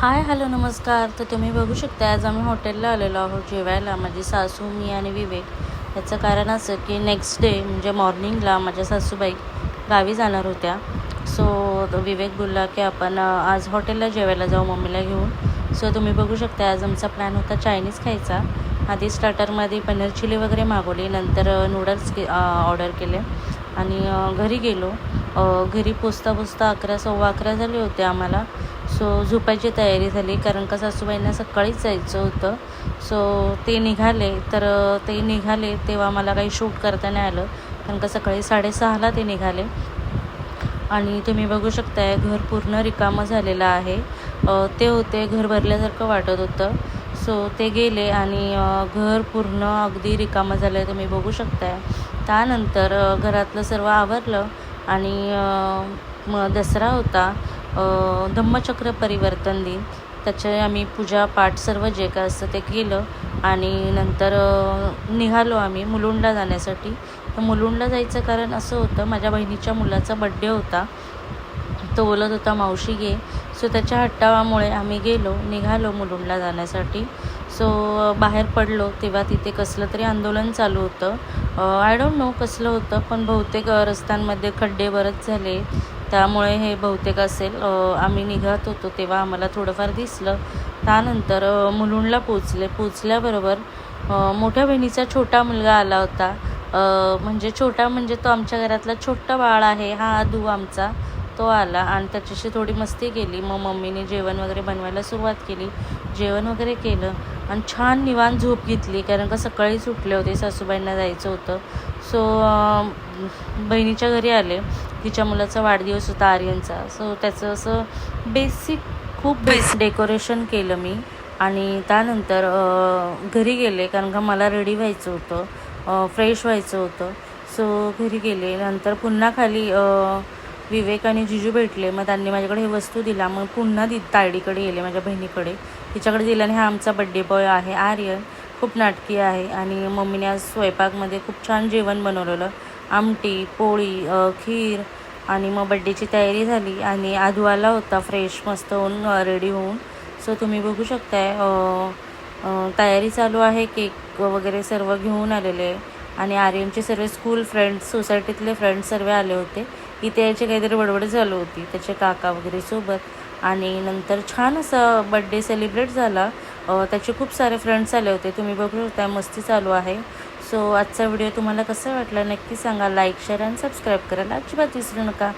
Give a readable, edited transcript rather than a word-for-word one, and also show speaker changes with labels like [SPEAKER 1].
[SPEAKER 1] Hi hello नमस्कार. तर तुम्ही बघू शकता आज आम्ही हॉटेलला आलेलो आहोत जेवायला. माझी सासू, मी आणि विवेक. याचं कारण असं की नेक्स्ट डे म्हणजे मॉर्निंगला माझ्या सासूबाई गावी जाणार होत्या. सो विवेक बोलला की आपण आज हॉटेलला जेवायला जाऊ मम्मीला घेऊन. सो तुम्ही बघू शकता आज आमचा प्लॅन होता चायनीज खायचा. आधी स्टार्टरमध्ये पनीर चिली वगैरे मागवली, नंतर नूडल्स ऑर्डर केले आणि घरी गेलो. घरी पोचता 11 सव्वा 11 झाले होते आम्हाला. सो झोपायची तयारी झाली कारण का सासूबाईंना सकाळीच जायचं होतं. सो ते निघाले तेव्हा मला काही शूट करता नाही आलं कारण का सकाळी 6:30ला ते निघाले. आणि तुम्ही बघू शकताय घर पूर्ण रिकामं झालेलं आहे. ते होते घर भरल्यासारखं वाटत होतं. सो ते गेले आणि घर पूर्ण अगदी रिकामं झालं आहे, तुम्ही बघू शकताय. त्यानंतर घरातलं सर्व आवरलं आणि दसरा होता, धम्मचक्र परिवर्तन दिन. त्याचे आम्ही पूजापाठ सर्व जे काय असतं ते केलं आणि नंतर निघालो आम्ही मुलुंडला जाण्यासाठी. तर मुलुंडला जायचं कारण असं होतं, माझ्या बहिणीच्या मुलाचा बड्डे होता. तो बोलत होता मावशी घे. सो त्याच्या हट्टामुळे आम्ही निघालो मुलुंडला जाण्यासाठी. सो बाहेर पडलो तेव्हा तिथे कसलं तरी आंदोलन चालू होतं. आय डोंट नो कसलं होतं, पण बहुतेक रस्त्यांमध्ये खड्डे बरेच झाले, त्यामुळे हे बहुतेक असेल. आम्ही निघत होतो तेव्हा आम्हाला थोडंफार दिसलं. त्यानंतर मुलुंडला पोचल्याबरोबर मोठ्या बहिणीचा छोटा मुलगा आला होता. म्हणजे तो आमच्या घरातला छोटा बाळ आहे, हा आदू आमचा. तो आला आणि त्याच्याशी थोडी मस्ती केली. मग मम्मीने जेवण वगैरे बनवायला सुरुवात केली. जेवण वगैरे केलं आणि छान निवांत झोप घेतली कारण का सकाळीच उठले होते, सासूबाईंना जायचं होतं. सो बहिणीच्या घरी आले. तिच्या मुलाचा वाढदिवस होता आर्यनचा. सो त्याचं असं खूप बेसिक डेकोरेशन केलं मी. आणि त्यानंतर घरी गेले कारण का मला रेडी व्हायचं होतं, फ्रेश व्हायचं होतं. सो घरी गेले. नंतर पुन्हा खाली विवेक आणि जिजू भेटले. मग त्यांनी माझ्याकडे हे वस्तू दिला. मग पुन्हा तायडीकडे गेले, माझ्या बहिणीकडे. तिच्याकडे दिल्याने हा आमचा बड्डे बॉय आहे आर्यन. खूप नाटकी आहे आणि मम्मीने आज स्वयंपाकमध्ये खूप छान जेवण बनवलेलं. आमटी, पोळी, खीर आणि मग बड्डेची तयारी झाली आणि आदू आला होता फ्रेश मस्त होऊन, रेडी होऊन. सो तुम्ही बघू शकताय तयारी चालू आहे. केक वगैरे सर्व घेऊन आलेले आणि आर्यनचे सर्व स्कूल फ्रेंड्स, सोसायटीतले फ्रेंड्स सर्व आले होते. इथे याची काहीतरी बडबड चालू होती त्याचे काका वगैरे सोबत. आणि नंतर छान असा बड्डे सेलिब्रेट झाला. त्याचे खूप सारे फ्रेंड्स आले होते, तुम्ही बघू शकता. मस्ती चालू आहे. सो आजचा व्हिडिओ तुम्हाला कसा वाटला नक्की सांगा. लाईक, शेअर आणि सबस्क्राईब करायला अजिबात विसरू नका.